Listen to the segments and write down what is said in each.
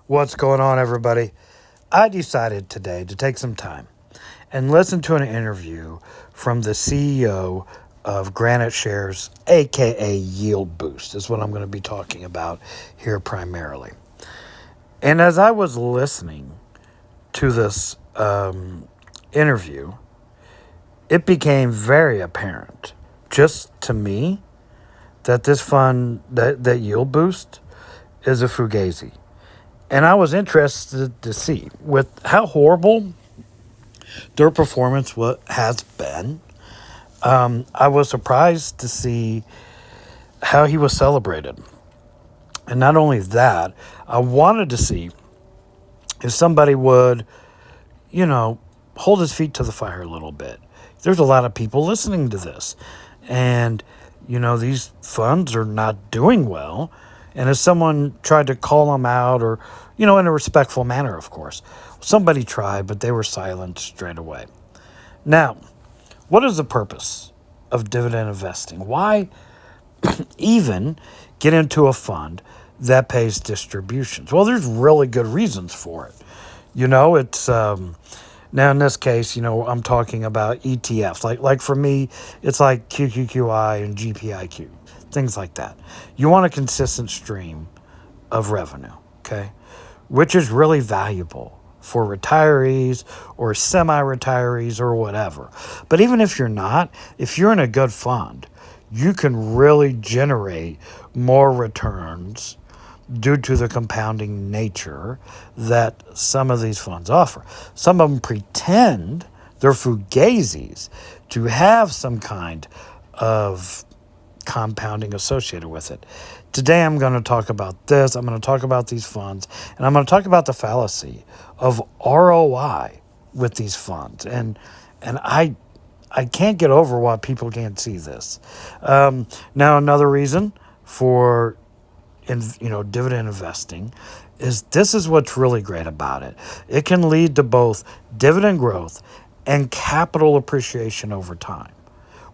What's going on, everybody? I decided today to take some time and listen to an interview from the CEO of Granite Shares, aka Yieldboost, is what I'm going to be talking about here primarily. And as I was listening to this interview, it became very apparent, just to me, that this fund, that Yieldboost, is a Fugazi. And I was interested to see with how horrible their performance has been. I was surprised to see how he was celebrated. And not only that, I wanted to see if somebody would, hold his feet to the fire a little bit. There's a lot of people listening to this. And, these funds are not doing well. And if someone tried to call them out or, in a respectful manner, of course, somebody tried, but they were silent straight away. Now, what is the purpose of dividend investing? Why even get into a fund that pays distributions? Well, there's really good reasons for it. It's now in this case, I'm talking about ETFs. Like for me, it's like QQQI and GPIQ, things like that. You want a consistent stream of revenue, okay, which is really valuable for retirees or semi-retirees or whatever. But even if you're not, if you're in a good fund, you can really generate more returns due to the compounding nature that some of these funds offer. Some of them pretend they're fugazis to have some kind of compounding associated with it. Today I'm going to talk about this. I'm going to talk about these funds, and I'm going to talk about the fallacy of ROI with these funds. And I can't get over why people can't see this. Now another reason for dividend investing is this is what's really great about it. It can lead to both dividend growth and capital appreciation over time,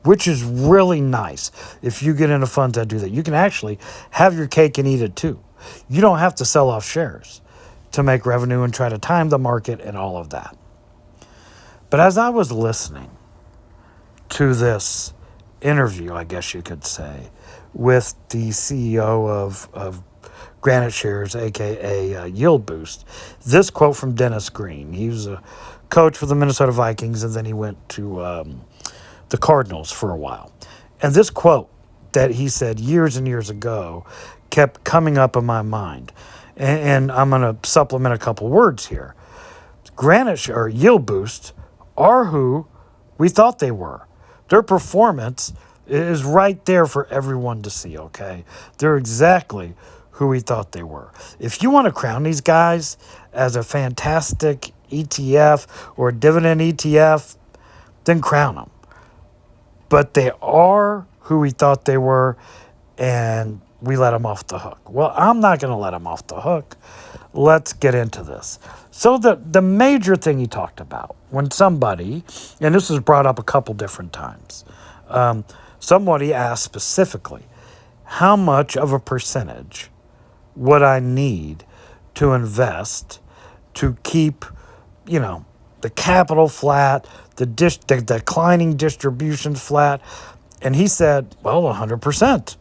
which is really nice if you get into funds that do that. You can actually have your cake and eat it too. You don't have to sell off shares to make revenue and try to time the market and all of that. But as I was listening to this interview, I guess you could say, with the CEO of Granite Shares, aka Yieldboost, this quote from Dennis Green. He was a coach for the Minnesota Vikings, and then he went to the Cardinals for a while. And this quote that he said years and years ago kept coming up in my mind. And I'm going to supplement a couple words here. Granite or Yieldboost are who we thought they were. Their performance is right there for everyone to see, okay? They're exactly who we thought they were. If you want to crown these guys as a fantastic ETF or a dividend ETF, then crown them. But they are who we thought they were, and we let them off the hook. Well, I'm not going to let them off the hook. Let's get into this. So the major thing he talked about when somebody, and this was brought up a couple different times, somebody asked specifically, how much of a percentage would I need to invest to keep, the capital flat, the declining distributions flat? And he said, well, 100%.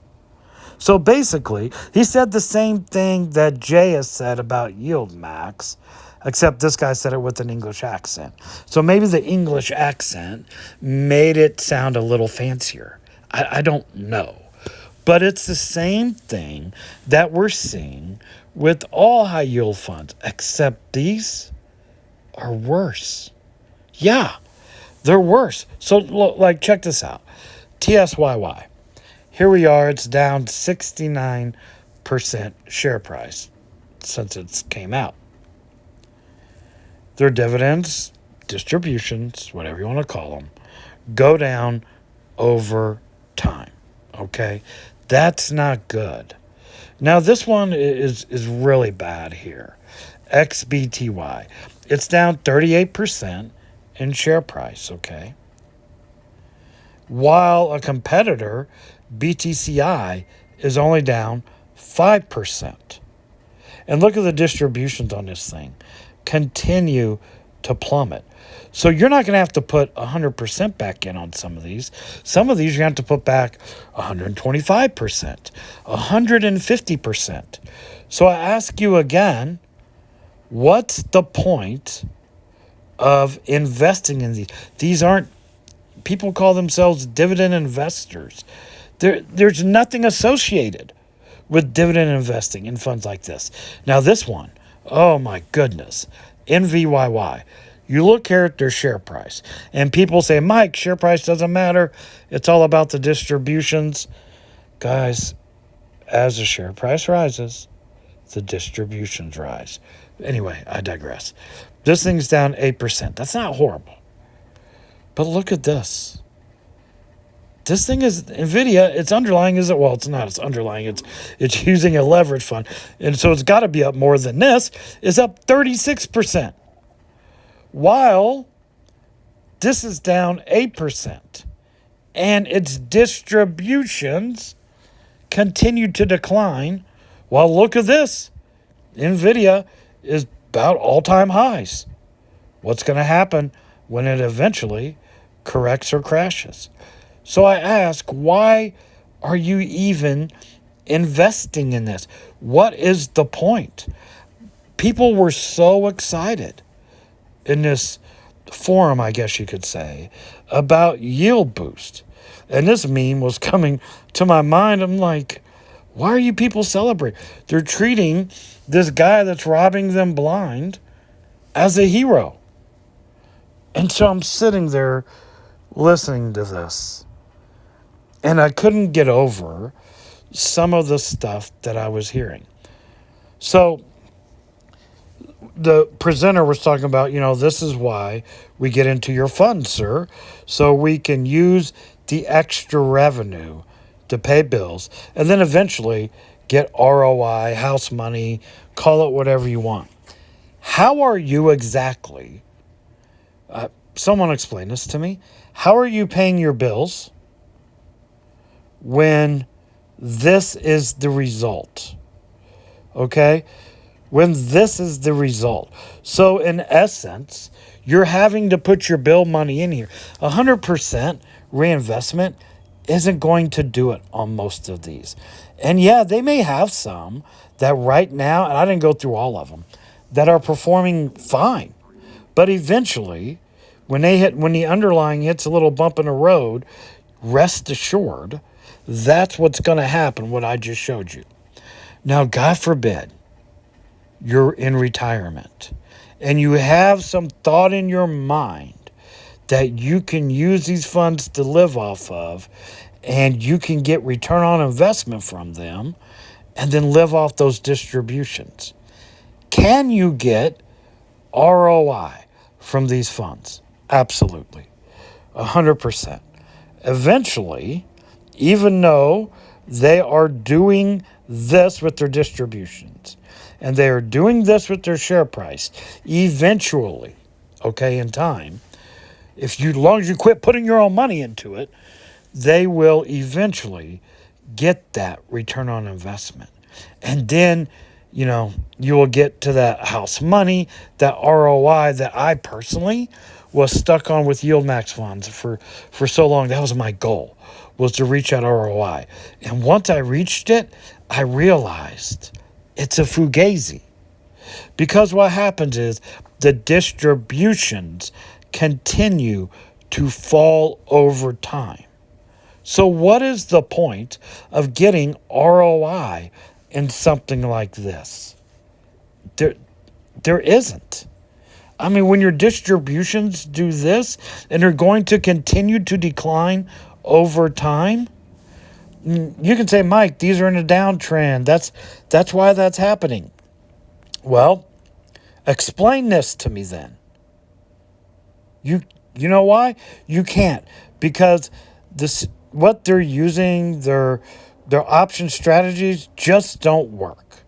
So basically, he said the same thing that Jay has said about Yield Max, except this guy said it with an English accent. So maybe the English accent made it sound a little fancier. I don't know. But it's the same thing that we're seeing with all high yield funds, except these are worse. Yeah, they're worse. So check this out. TSYY. Here we are. It's down 69% share price since it came out. Their dividends, distributions, whatever you want to call them, go down over time. Okay? That's not good. Now, this one is really bad here. XBTY. It's down 38% in share price, okay? While a competitor, BTCI, is only down 5%. And look at the distributions on this thing. Continue to plummet. So you're not going to have to put 100% back in on some of these. Some of these you're going to have to put back 125%, 150%. So I ask you again, what's the point of investing in these? These aren't, people call themselves dividend investors. There's nothing associated with dividend investing in funds like this. Now this one, oh my goodness, NVYY. You look here at their share price, and people say, Mike, share price doesn't matter. It's all about the distributions. Guys, as the share price rises, the distributions rise. Anyway, I digress. This thing's down 8%. That's not horrible. But look at this. This thing is, NVIDIA, its underlying isn't, well, it's not, it's underlying. It's using a leverage fund. And so it's got to be up more than this. It's up 36%. While this is down 8%. And its distributions continue to decline. Well, look at this. NVIDIA is about all-time highs. What's going to happen when it eventually corrects or crashes? So I ask, why are you even investing in this? What is the point? People were so excited in this forum, I guess you could say, about Yieldboost. And this meme was coming to my mind. I'm like, why are you people celebrating? They're treating this guy that's robbing them blind as a hero. And so I'm sitting there listening to this. And I couldn't get over some of the stuff that I was hearing. So the presenter was talking about, this is why we get into your fund, sir, so we can use the extra revenue to pay bills and then eventually get ROI, house money, call it whatever you want. How are you exactly, someone explain this to me, how are you paying your bills when this is the result? Okay? When this is the result. So in essence, you're having to put your bill money in here. 100% reinvestment isn't going to do it on most of these. And yeah, they may have some that right now, and I didn't go through all of them, that are performing fine. But eventually, when the underlying hits a little bump in the road, rest assured, that's what's going to happen, what I just showed you. Now, God forbid, you're in retirement and you have some thought in your mind that you can use these funds to live off of and you can get return on investment from them and then live off those distributions. Can you get ROI from these funds? Absolutely. 100%. Eventually, even though they are doing this with their distributions, and they are doing this with their share price, eventually, in time, as long as you quit putting your own money into it, they will eventually get that return on investment. And then, you will get to that house money, that ROI that I personally was stuck on with Yield Max funds for so long. That was my goal, was to reach that ROI. And once I reached it, I realized it's a Fugazi. Because what happens is the distributions continue to fall over time. So what is the point of getting ROI in something like this? There isn't. I mean, when your distributions do this and they're going to continue to decline over time, you can say, Mike, these are in a downtrend. That's why that's happening. Well, explain this to me then. You know why? You can't. Because what they're using, their option strategies just don't work.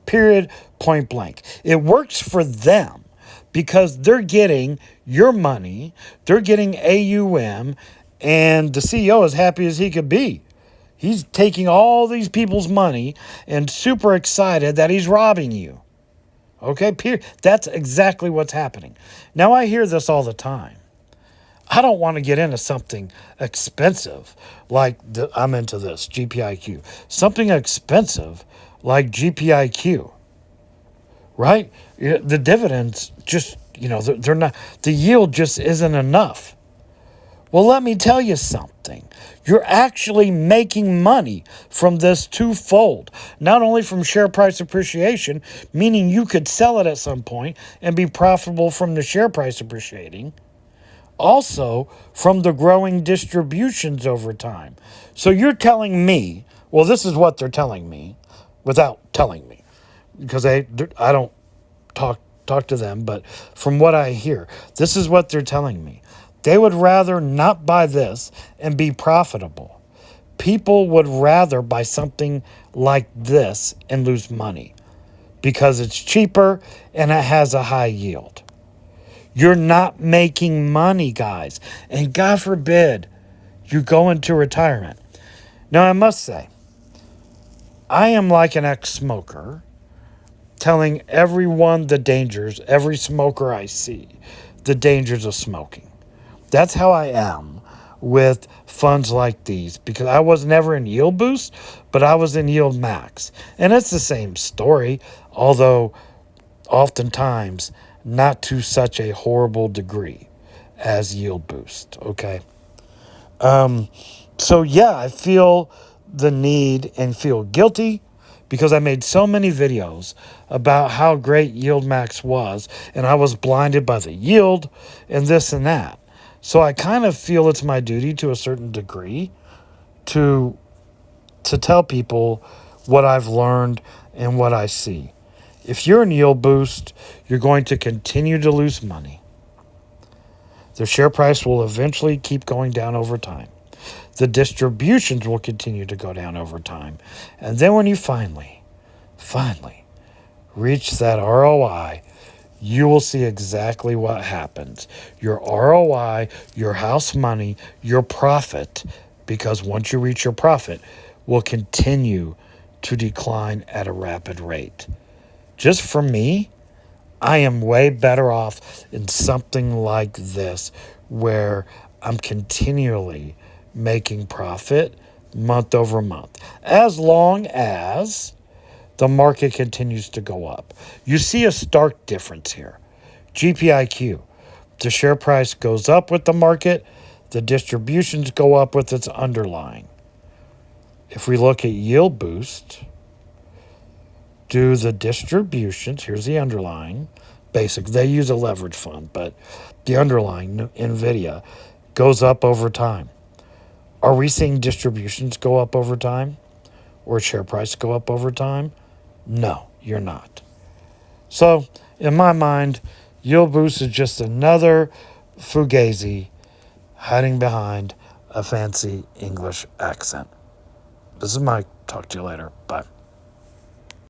Period, point blank. It works for them because they're getting your money, they're getting AUM, and the CEO is happy as he could be. He's taking all these people's money and super excited that he's robbing you. Okay, that's exactly what's happening. Now, I hear this all the time. I don't want to get into something expensive like I'm into this, GPIQ. Something expensive like GPIQ, right? The dividends just, they're not, the yield just isn't enough. Well, let me tell you something. You're actually making money from this twofold. Not only from share price appreciation, meaning you could sell it at some point and be profitable from the share price appreciating, also from the growing distributions over time. So you're telling me, well, this is what they're telling me without telling me, because I don't talk to them, but from what I hear, this is what they're telling me. They would rather not buy this and be profitable. People would rather buy something like this and lose money because it's cheaper and it has a high yield. You're not making money, guys. And God forbid you go into retirement. Now, I must say, I am like an ex-smoker telling everyone the dangers, every smoker I see, the dangers of smoking. That's how I am with funds like these, because I was never in Yieldboost, but I was in Yield Max. And it's the same story, although oftentimes not to such a horrible degree as Yieldboost, okay? So yeah, I feel the need and feel guilty because I made so many videos about how great Yield Max was, and I was blinded by the yield and this and that. So I kind of feel it's my duty to a certain degree to tell people what I've learned and what I see. If you're in Yieldboost, you're going to continue to lose money. The share price will eventually keep going down over time. The distributions will continue to go down over time. And then when you finally reach that ROI, you will see exactly what happens. Your ROI, your house money, your profit, because once you reach your profit, will continue to decline at a rapid rate. Just for me, I am way better off in something like this where I'm continually making profit month over month, as long as the market continues to go up. You see a stark difference here. GPIQ, the share price goes up with the market, the distributions go up with its underlying. If we look at Yieldboost, do the distributions, here's the underlying, basic, they use a leverage fund, but the underlying, NVIDIA, goes up over time. Are we seeing distributions go up over time? Or share price go up over time? No, you're not. So, in my mind, Yieldboost is just another Fugazi hiding behind a fancy English accent. This is Mike. Talk to you later. Bye.